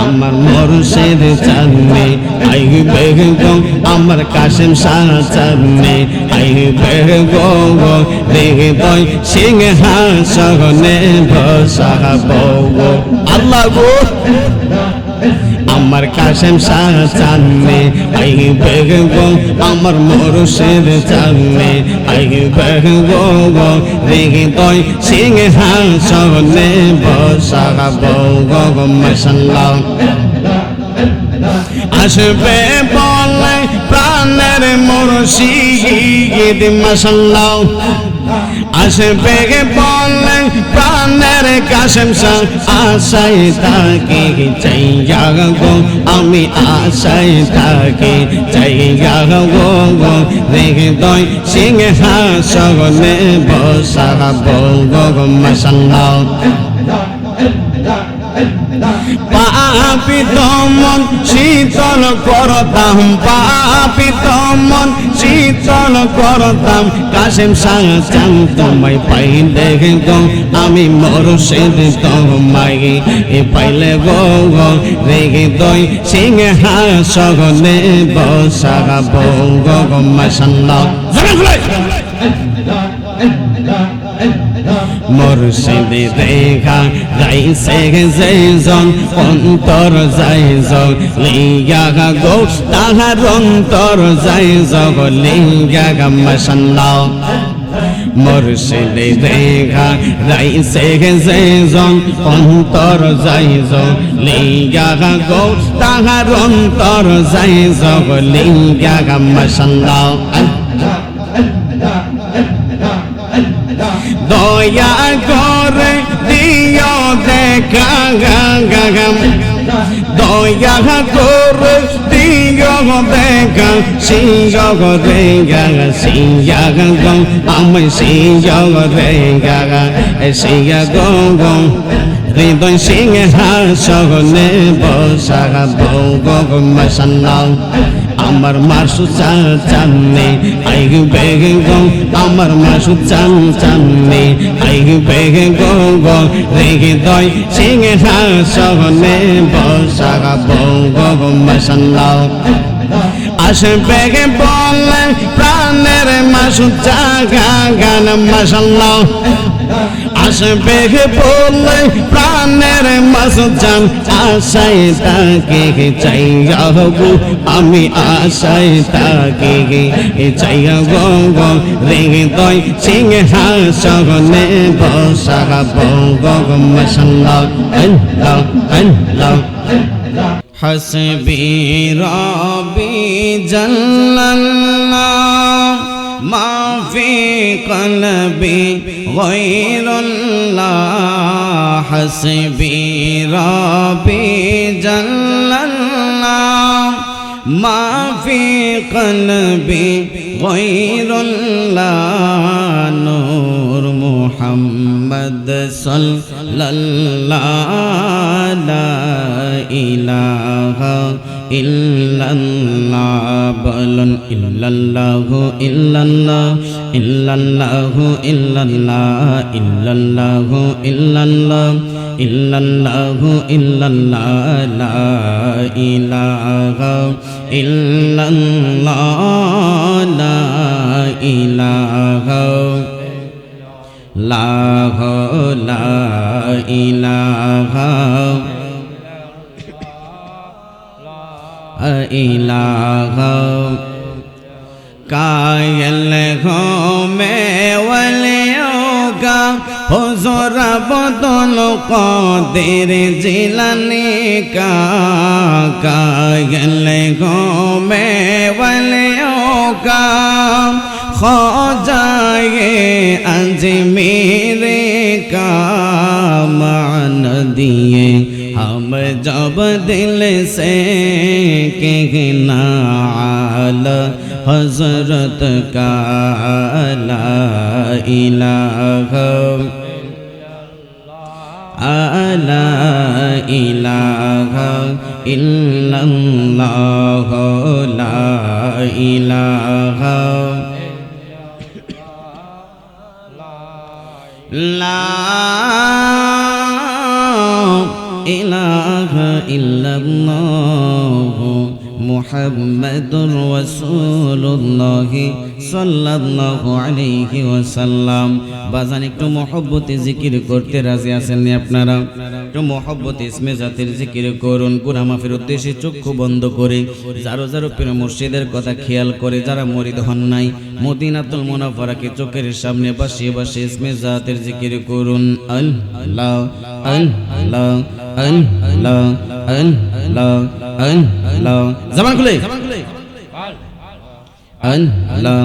আমার মুর্শিদ চাঁদনি আইবে গো আমার কাশেম শাহ চাঁদনি আইবে গো হৃদয় সিংহাসনে বসাবো আল্লাহ গো আমার কাশেম শাহ চাঁদনি আইবে গো আমার মুর্শিদ চাঁদনি আইবে গো হৃদয় সিংহাসনে বসাবো গো মাশাআল্লাহ আসবে বলে প্রাণের মুর্শিদ মাশাআল্লাহ আসবে বলে প্রাণের কাশেম শাহ আশায় তাকে চাইয়া গো আমি আশায় তাকে চাইয়া গো হৃদয় সিংহাসনে বসাবো গো মাশাআল্লাহ পাপিত মন শীতল করতাম পাপিত মন শীতল করতাম কাশেম শাহ চাঁদ তোমায় পাইলে গো আমি মুর্শিদ তোমায় পাইলে গো হৃদয় সিংহাসনে বসাবো গো মাশাআল্লাহ মুর্শিদ দেখা যাইছে যেজন অন্তর যাইজন লিয়া গো তাহার অন্তর যাইজ লিয়া মাশাআল্লাহ মুর্শিদ দেখা যাইছে যেজন অন্তর যাইজ লিয়া গো তাহার অন্তর যাইজ লিয়া মাশাআল্লাহ দয়া করে দিও দেখা দয়া করে দিও দেখা সিংহ রে সিংহ গো আমি সিংহ রে সিংহ গো হৃদয় সিংহাসনে বসাবো গো মাশাআল্লাহ আমার মাসুদ চাঁদনি আইবে গো আমার মাসুদ চাঁদনি আইবে গো হৃদয় সিংহাসনে বসাবো গো মাশাআল্লাহ আসবে বলে প্রাণের মাসুদ চাঁদ মাশাআল্লাহ আসবে বলে প্রাণের মাসুদ চাঁদ আশায় তাকে চাইয়া গো আমি আশায় তাকে চাইয়া গো হৃদয় সিংহাসনে বসাবো গো মাশাআল্লাহ আল্লাহ আল্লাহ হাসবি রাব্বি জাল্লাল্লাহ মা ফি কলবি গায়রুল্লাহ হাসবি রাব্বি জাল্লাল্লাহ মা ফি কলবি গায়রুল্লাহ নূর মুহাম্মদ সাল্লাল্লাহ লা ইলাহা ইল্লাল্লাহ বলুন ইল্লাল্লাহু ইল্লাল্লাহ ইল্লাল্লাহু ইল্লাল্লাহ ইল্লাল্লাহু ইল্লাল্লাহ ইল্লাল্লাহু ইল্লাল্লাহ লা ইলাহা ইল্লাল্লাহ লা ইলাহা লা ইলাহা इलाहा कायल हो मैं वलियों का हुज़ूर अब्दुल क़ादिर जिलानी का कायल हो मैं वलियों का ख्वाजा अजमेर का मान दिए हम जब दिल से कहना आला हज़रत का ला इलाहा ला इलाहा इल्लल्लाह ला इलाहा ला इलाहा ইল্লাল্লাহু মুহাম্মাদুর রাসূলুল্লাহ সাল্লাল্লাহু আলাইহি ওয়াসাল্লাম। বাজান একটু মহব্বতে জিকির করতে রাজি আছেন নি আপনারা? একটু মহব্বতে ইসমে জাতির জিকির করুন। গুনাহ মাফের উদ্দেশ্যে চক্ষু বন্ধ করে যারো যারো প্রিয় মুর্শিদের কথা খেয়াল করে যারা মুরিদ হন নাই মদিনাতুল মুনাওয়ারাকে চোখের সামনে বসিয়ে বসিয়ে ইসমে জাতির জিকির করুন। আল্লাহ আল্লাহ আল্লাহ আল্লাহ আল্লাহ। জবান খুলে আল্লাহ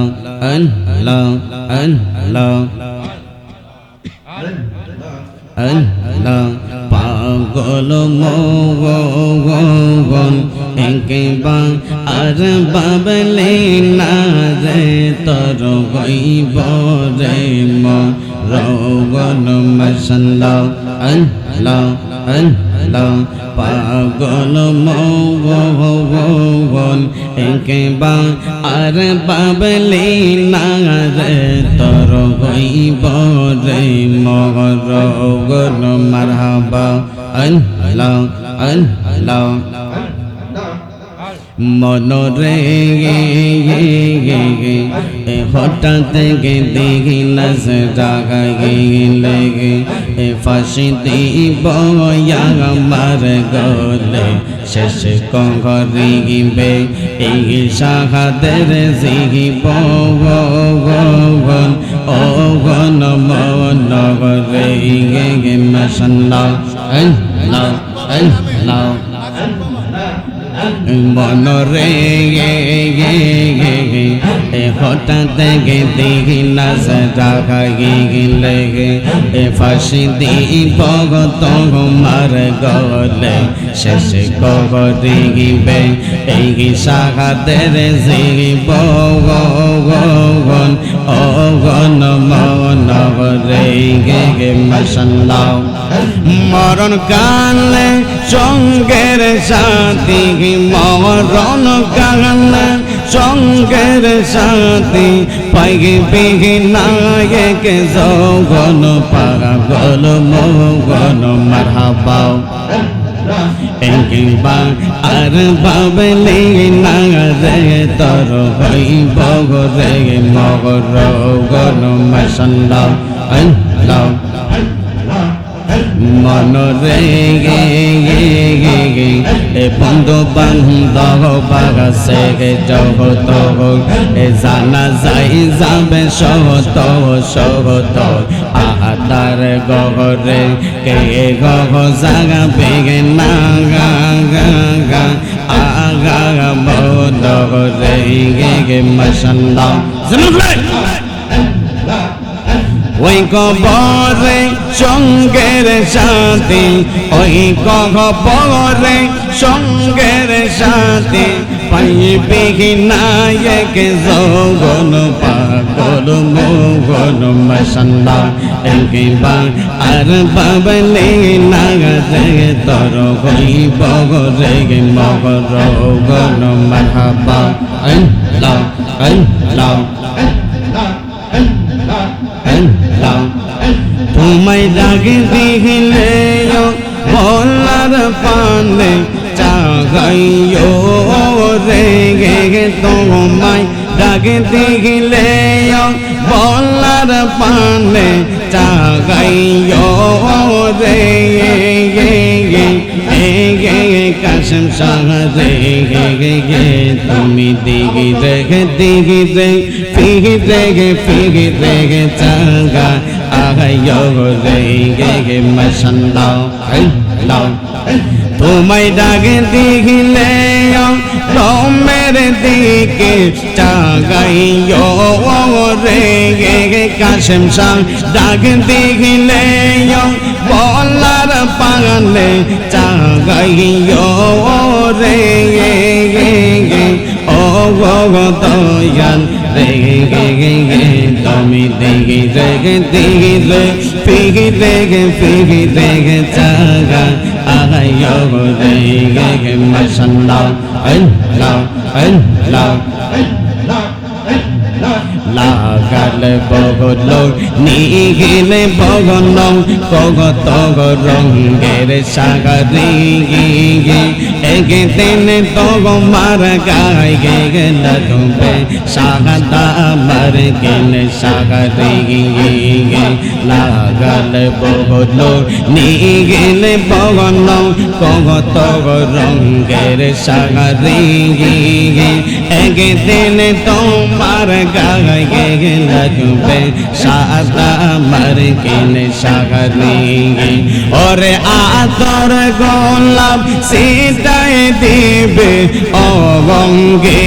আল্লাহ আল্লাহ আল্লাহ। পাগল মন একবার আর বাবলে না রে তোর গইব রে মরগন মশাল্লাহ আল্লাহ আল্লাহ। পাগল মন একবার আর বাবলে না রে তোর গইব রে মরগন মারহাবা আল্লাহ আল্লাহ। মনরে হঠাৎ গে দেখি নাচ জাগা গেলে ফাঁসি দিব আমার গলে শেষ করিবে এই সাহাদের জিহিব ও গণ মন রে গে মশাল্লাহ আল্লাহ আল্লাহ। মনরে হঠাৎ গে দেখি নাচ জাগা গেলে ফাঁসি দিব তোমার গলে শেষ করিবে এই সাহাদের জীব ও গণ মন রে গে মশাল্লাহ। মরণ কালে সঙ্গের সাথী মরণ কালে সঙ্গের সাথী পাইবে নায়ক যৌবন পাগল মগন মারহাবা একবার আর বাবলে না রে তোর হইব রে মগন মশাল্লাহ আল্লাহ। মনরে বন্ধু বান্ধব বাগাছে জগত জানা যাই যাবে সহত সহত আহাতার গহরে কে গহ জাগা বেগে না গা গা আগা বদরে গে মশাল্লাহ। ওই কবরে সঙ্গের সাথী ওই কবরে সঙ্গের সাথী পাইবে নায়ক যৌবন পাগল মগন মশাল্লাহ একবার আর বাবলে না রে তোর হইব রে মগন মারহাবা আল্লাহ আল্লাহ। তোমায় ডাকে দিলে বলার পানে চাগাইও রে গে তোমায় ডাকে দিলে বলার পানে চাগাইও রে কাসম সাহায্যে গে তুমি দিগি রে ফিহি রে চাগা আগাইও রে গে মশাল্লাহ আল্লাহ। তোমায় ডাকে দিলে রমের দিকে চাগাইও রে গে কাসেম শাহ ডাকে দিলে বলার পানে চাগাইও রে ও দয়াল রে তুমি দিগি রে ফিহি রে চাগা আগাইও রে মশাল্লাহ আল্লাহ আল্লাহ। লাগাল বগলো নিগিলে বগনং কগত রঙ্গের সাগরি এগে দিন তগ মার গায় গে লাগবে সাগদা মার গেলে সাগরি লাগাল বগলো নিগিলে বগনং কগত রঙ্গের সাগরি এগে দিন তোমার গায় গে লাগবে সাদা মার গেলে সাগরি ওরে আতর গোলাপ সিটাই দিবে অঙ্গে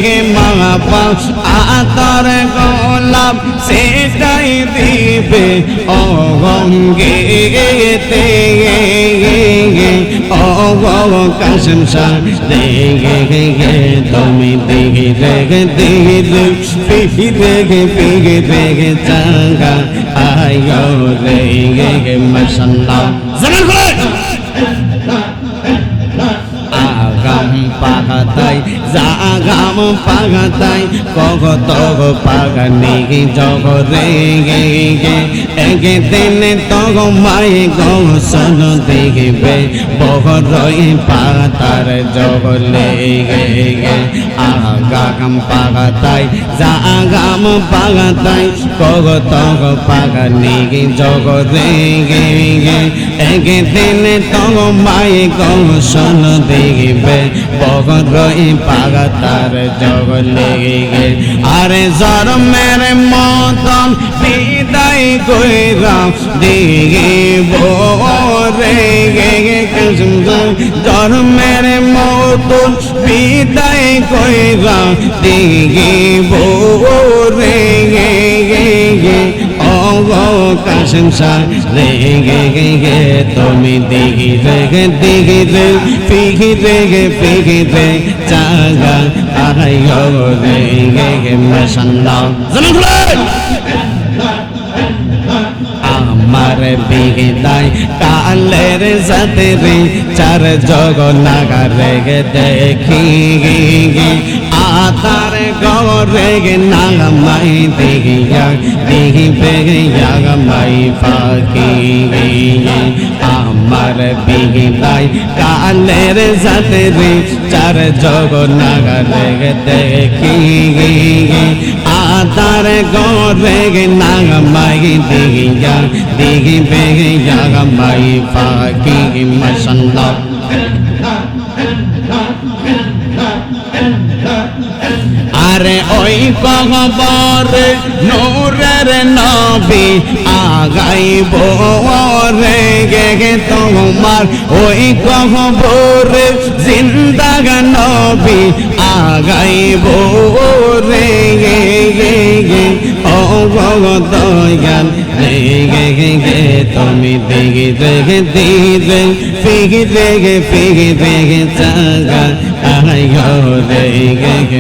গে মা পাশ আতর গোলাপ সিটাই দিবে অঙ্গে কাসম শাহ গে তুমি দিগে পিগে চাঙ্গা আয়ো রে মশাল্লাহ জমান করে আগাম পাগাতাই জাগাম পাগাতাই কগত পাগানি জগরে এগে দিনে তগ মায়ে গৌসন দেখিবে বহরই পাতার জগলে আগাম পাগাতাই জাগাম পাগাতাই কগত পাগানি জগরে এগে দিনে তগ মায়ে গৌসন দেখিবে বহরই পাগাতার জগলে আরে জন্মের মতন বিদায় কইরা দেব রে জন্মের মতন বিদায় কইরা দেব রে কাসম শাহ রে তুমি দিগি রে পিগি রে চাগা আয়ো রে মশাল্লাহ জমান খুলে আমার বিদায় কালের সাথে রে চার জগ নাগারে দেখি আতার গরে নাগামাই দিহিবে নাগামাই ফাঁকি আমার বিদায় কালের সাথে রে চার জগ নাগারে দেখি আতার গরে নাগামাই দিহিবে নাগামাই ফাঁকি মশাল্লাহ আরে ওই কবর নূরের নবী আগাইব রে গে তোমার ওই কবর জিন্দাগ নবী আগাইব রে ও দয়াল রে তুমি দিগে পিগে চাগা আয়ো রে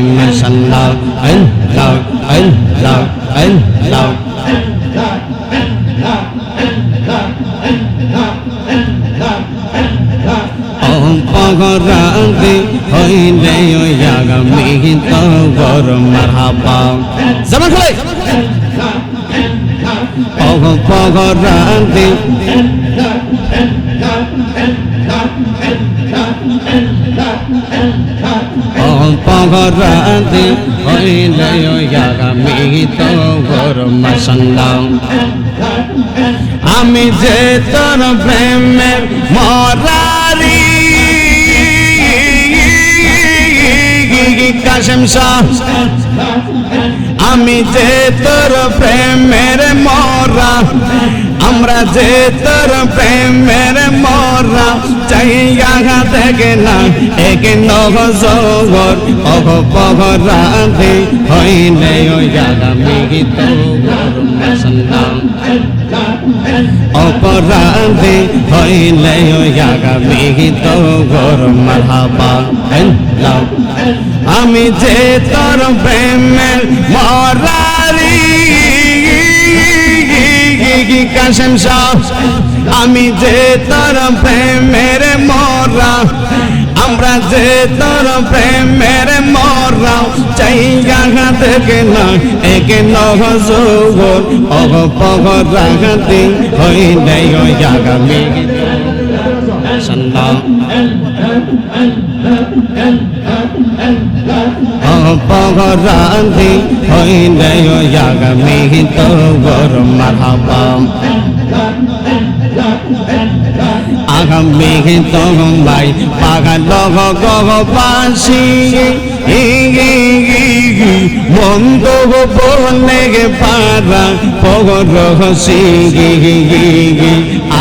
মশাল্লাহ আল্লাহ আল্লাহ আল্লাহ পগরাতে হইলে আগামী তো গরম মারহাবা জমান খুলে পগরাতে পগরাতে হইলে আগামী তো গরম মশাল্লাহ আমি যে তোর প্রেমের মরারি কাসম শাহ আমি যে তোর প্রেমের মরা আমরা যে তোর প্রেমের মরা চাইয়া দেখে না এক নগর অগ পগরাতে হইলে আগামী গীত অপরাধে হইলে আগামী গীত গরম মারহাবা আমি যে তোর প্রেমের মরারি কাসম শাহ আমি যে তোর প্রেমের মরা আমরা যে তোর প্রেমের মরা মরাও জায়গা থেকে না এক নহজুর অগ পগ রাগাতে হই দেয় জাগা মেঘে সন্ধ্যা পগরান্তি হই দেয় জাগা মেঘে তো গরম মারহাবা আগাম মেঘে তগম ভাই পাগা লগ গগ পাশি বন্ধ বলে গে পারা পগর রহসি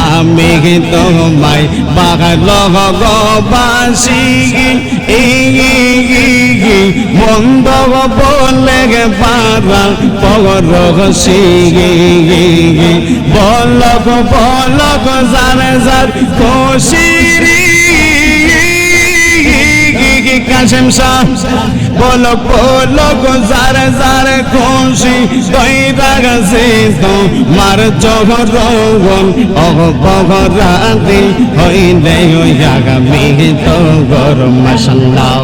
আমি গে তগম ভাই পাগা লগ গগ পাশি বন্ধ বলে গে পারা পগর রহসি বলক বলক জারে জার কোশিরি কাশেম শাহ বলক বলক জারে জারে কোশি কইরা গেছে তো মার জগর রগন অগ পগরাতি হইলে ওই জায়গা মেঘে তো গরম মাশাল্লাহ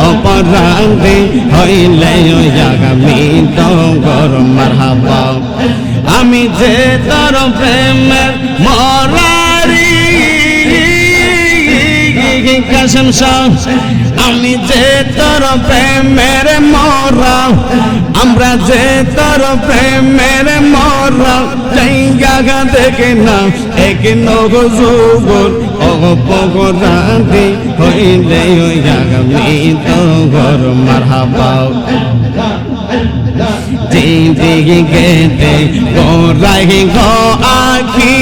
অপরাধে হইলে ওই জায়গা মেঘে তো গরম মারহাবা আমি যে তোর প্রেমের মরারি কাশেম শাহ আমি যে তোর প্রেমের মরা আমরা যে তোর প্রেমের মরা জায়গা দেখে না এক নগজুবর অগ পগরাতে হইলে ওই জায়গা মেঘে তো গরম মারহাবা জিতে গেতে গোরাই গো আখি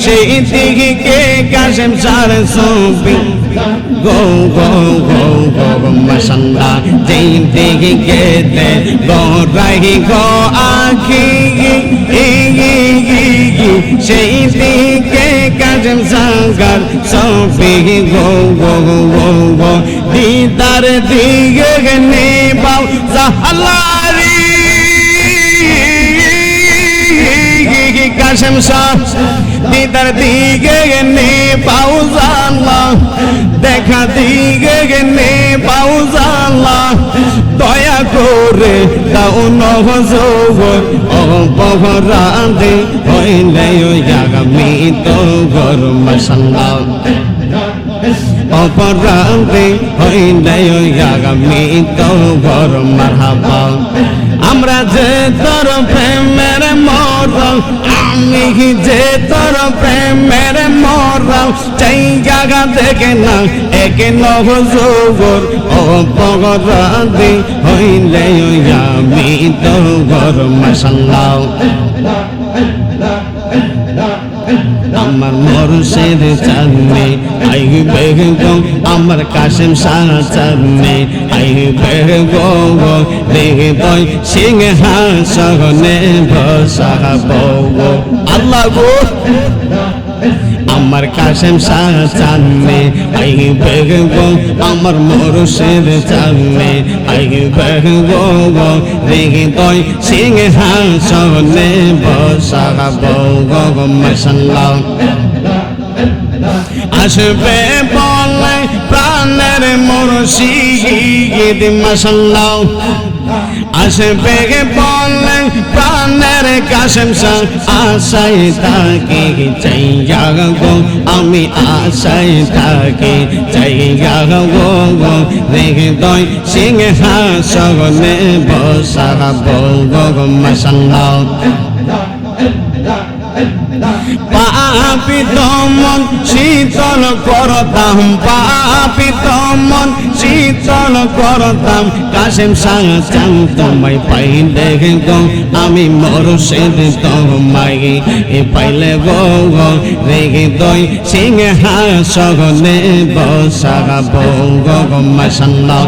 সেই দিকে কে কাশেম সার সুবি গো গো গো গো মাশাল্লাহ জিতে গেতে গোরাই গো আখি সেই দিকে কাশেম সাগর সুবি গো গো গো গো দিদার দিগে নে বাউ জাহালারি কাশেম শাহ দিদার দিগে নে বাউ জালা দেখা দিগে নে বাউ জালা দয়া করে দাও নহজুর অপরাধে হইলে ওই জায়গা মেঘে তো গরম মাশাল্লাহ অপরাধে হইলে ওই জায়গা মেঘে তো গরম মারহাবা আমরা যে তোর প্রেমের মরাও আমি যে তোর প্রেমের মরাও জায়গা দেখে না এক নহজুর অপরাধে হইলে ওই জায়গা মেঘে তো গরম মাশাল্লাহ আমার মুর্শিদ চাঁদনি আইবে গো আমার কাশেম শাহ চাঁদনি আইবে গো দেখে বই সিংহাসনে বসাবো আল্লাহ গো আমার কাশেম শাহ চাঁদনি আইবে গো আমার মুর্শিদ চাঁদনি আইবে গো দেখে বই সিংহাসনে বসাবো গো মাশাল্লাহ আসবে বলে প্রাণের মুর্শিদ মাশাল্লাহ আসবে বলে প্রাণের কাশেম শাহ আশায় থাকি চাইয়া গো আমি আশায় থাকি চাইয়া গো দেখে দই সিংহাসনে বসাবো গো মাশাল্লাহ পাপিত মন শীতল করতাম পাপিত মন শীতল করতাম কাশেম শাহ চাঁদ তোমায় পাইলে গো আমি মুর্শিদ তোমায় পাইলে গো রেগে দই সিংহাসনে বসাবো গো মাশাল্লাহ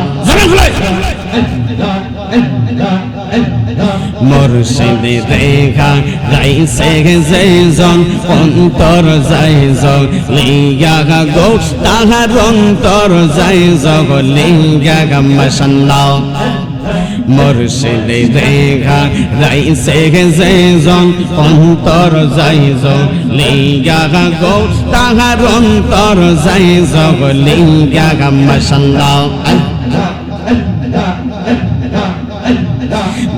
মুর্শিদ রেখা যাইছে যেজন অন্তর যাইজন লিয়া গো তাহার অন্তর যাইজ লিয়া মাশাল্লাহ মুর্শিদে দেখা রাইছে যেজন অন্তর যাইজ লিগা গো তাহার অন্তর যাইজ লিগা মাশাআল্লাহ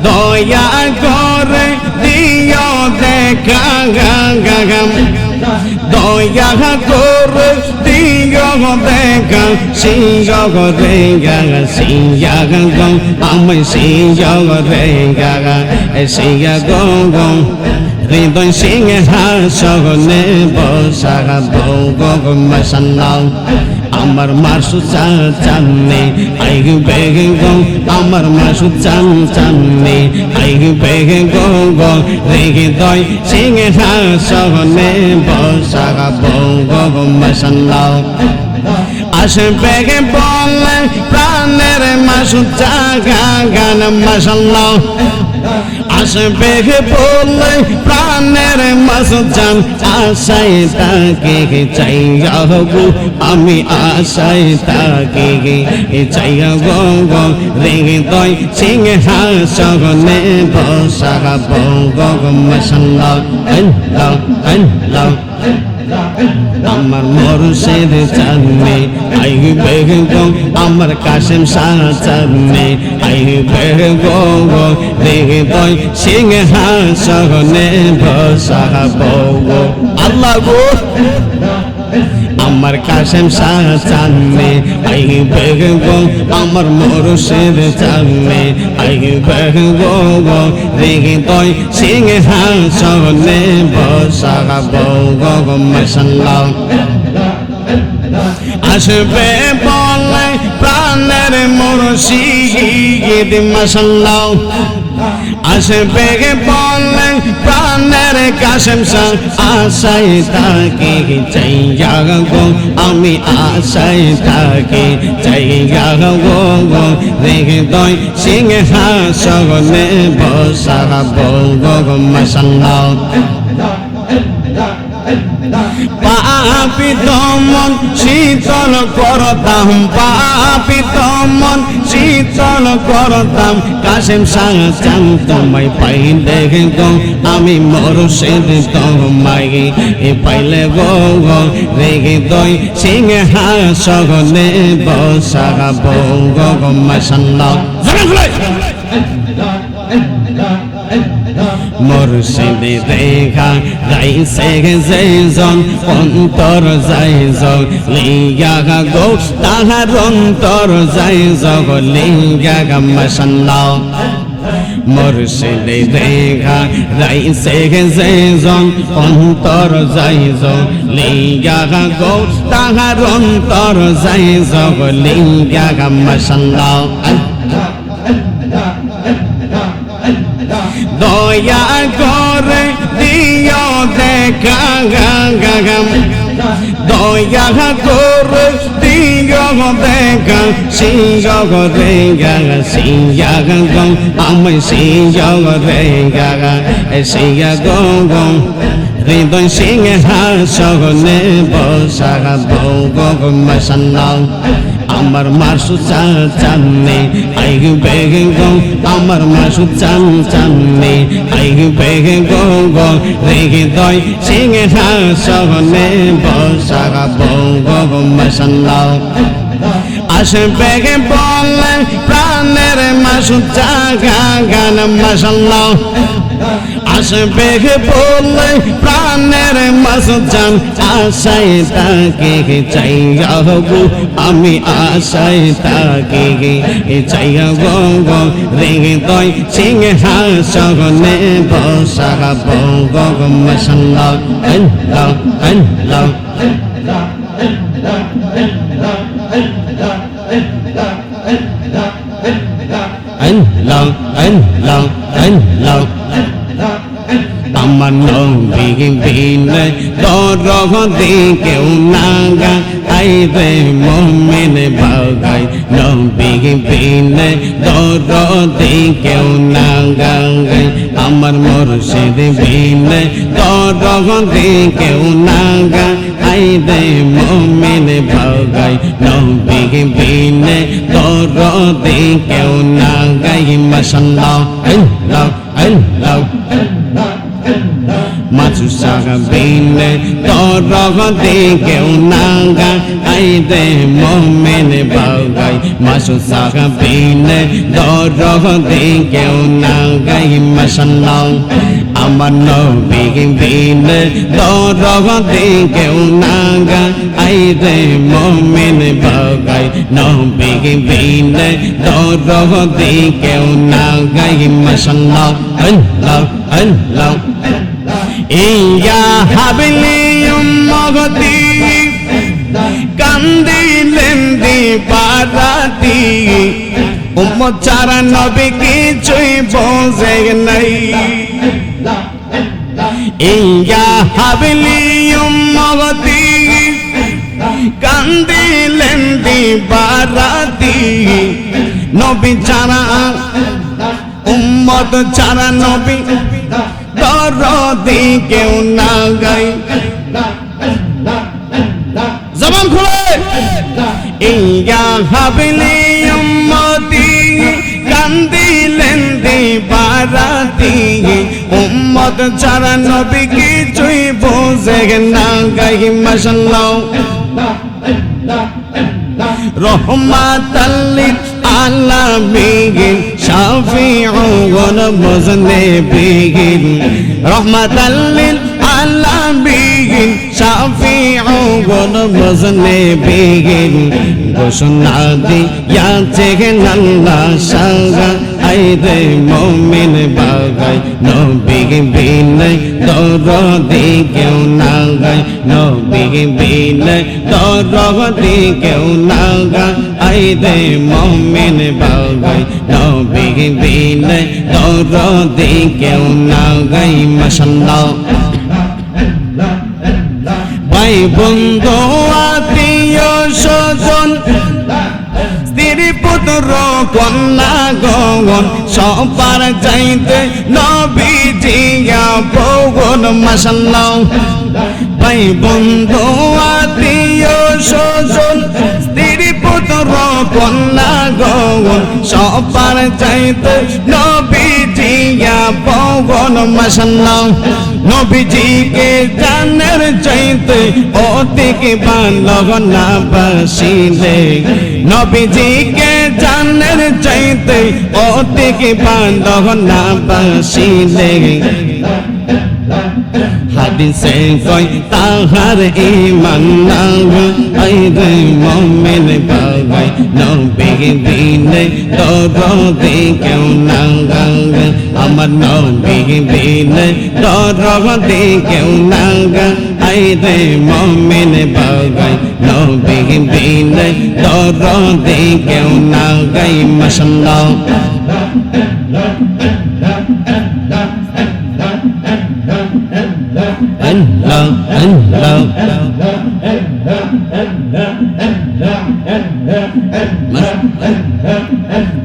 দয়া করে দিও দেখা দয়া করে দিও দেখা সিংহ রে সিংহ গো আমি সিংহ রে সিংহ গো হৃদয় সিংহাসনে বসা গো মাশাআল্লাহ আমার মাসু চাননে আইগ বেগ গো আমার মাসু চাননে আইগ বেগ গো গো হৃদয় সিংহাসনে বসা গো মাশাআল্লাহ আসবে বলে প্রাণের মাসু গান মাশাআল্লাহ আসবে বলে প্রাণের মাসুজান আশায় তাকে চাইয়া গো আমি আশায় তাকে চাইয়া গো গো হৃদয় সিংহাসনে বসা গো মাশাআল্লাহ আল্লাহ আল্লাহ আমার মুর্শিদ চাঁদনি আইবে গো আমার কাশেম শাহ চাঁদনি আইবে গো গো হৃদয় সিংহাসনে বসা গো আল্লাহ গো আমার কাশেম শাহ চাঁদনি আইবে গো আমার মুর্শিদ চাঁদনি আইবে গো গো হৃদয় সিংহাসনে বসা গো মাশাআল্লাহ আসবে বলে প্রাণের মুর্শিদ মাশাআল্লাহ আসবে বলে প্রাণের কাশেম শাহ আশায় তাকে চাইয়া গো আমি আশায় তাকে চাইয়া গো গো হৃদয় সিংহাসনে বসা গো মাশাআল্লাহ পাপিত মন শীতল করতাম পাপিত মন শীতল করতাম কাশেম শাহ চাঁদ তোমায় পাইলে গো আমি মুর্শিদ তোমায় পাইলে গো গো হৃদয় সিংহাসনে বসা গো মাশাআল্লাহ মুর্শিদে দেখা রাইছে যেজন অন্তর যাইজ লিগা গো তাহার অন্তর যাইজ লিগা মাশাআল্লাহ মুর্শিদে দেখা রাইছে যেজন অন্তর যাইজ লিগা গো তাহার অন্তর যাইজ লিগা মাশাআল্লাহ দয়া করে দিও দেখা দয়া করে দিও দেখা সিংহ রে সিংহ গো আমি সিংহ রে সিংহ গো হৃদয় সিংহাসনে বসা গো মাশাআল্লাহ আমার মাসু চাননে আইবে গো আমার মাসু চাননে আইবে গো গো হৃদয় সিংহাসনে বসা গো মাশাআল্লাহ আসবে বলে প্রাণের মাসু গান মাশাআল্লাহ আসবে বলে প্রাণের মাসুজান আশায় তাকে চাইয়া গো আমি আশায় তাকে চাইয়া গো গো হৃদয় সিংহাসনে বসা গো মাশাআল্লাহ আল্লাহ আল্লাহ আল্লাহ আল্লাহ আল্লাহ আমার নবী বিনে দরদি কেউ নাগা আইবে মুমিন ভাগাই নবী বিনে দরদি কেউ নাগা আমার মুর্শিদ বিনে দরদি কেউ নাগা আইবে মুমিন ভাগাই নবী বিনে দরদে কেউ না গাই মাশাআল্লাহ আল্লাহ আল্লাহ মাসুদ সাহাবীন দরদে কেউ না গাই দে মোমেন বাগাই মাসুদ সাহাবীন দরদে কেউ না গাই মাশাআল্লাহ আমার নবী বিন দরদে কেউ না গাই দে মোমেন বাগাই নবী বিন দরদে কেউ না গাই মাশাআল্লাহ আল্লাহ আল্লাহ ইয়া হাবলি উম্মতি কান্দিলেন দিবারাতি উম্মত ছাড়া নবী কিছুই বোঝে নাই ইয়া হাবলি উম্মতি কান্দিলেন দিবারাতি নবী ছাড়া উম্মত ছাড়া নবী দরদি কেউ না গাই জবান খুলে ইয়া হাবলি উম্মতি কান্দিলেন দিবারাতি উম্মত ছাড়া নবী কিছুই বোঝে না গাই মাশাআল্লাহ রহমাতাল লিল আলামিন শাফিউল মুজনিবিন রহমাতাল লিল আলামিন শাফিউল মুজনিবিন ঘোষণা দিয়াছেন আল্লাহ সাগা আইরে মুমিন বাগাই নবী বিন দরদি কেউ না গায় নবী বিন দরদি কেউ না গায় আইরে মুমিন বাগাই নবী বিন দরদি কেউ না গায় মাশাআল্লাহ ভাই বন্ধু আত্মীয় স্বজন স্ত্রী পুত্র কন্যা গণ সবার চাইতে নবীজি আপন মাশাআল্লাহ ভাই বন্ধু আত্মীয় স্বজন স্ত্রী পুত্র কন্যা গণ সবার চাইতে নবীজি আপন মাশাআল্লাহ নবীজিকে জানের চাইতে অতিকে ভালো না বাসিলে নবীজিকে জানের চাইতে অতিকে ভালো না বাসিলে হাদিসে কই তাহার ঈমান না আইরে মুমিন বাগাই নবী বিন দরদি কেউ না গায় আমার নবী বিন দরদি কেউ না গায় আইরে মুমিন বাগাই নবী বিন দরদি কেউ না গায় মাশাআল্লাহ Allah Allah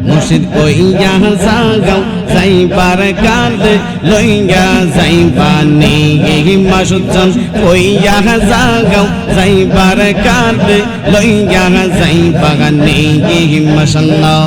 মুর্শিদ কইয়া জাগাও যাইবার কাঁদ লইয়া যাইবানি মাসুদ চান কইয়া জাগাও যাইবার কাঁদ লইয়া যাইবানি মাশাআল্লাহ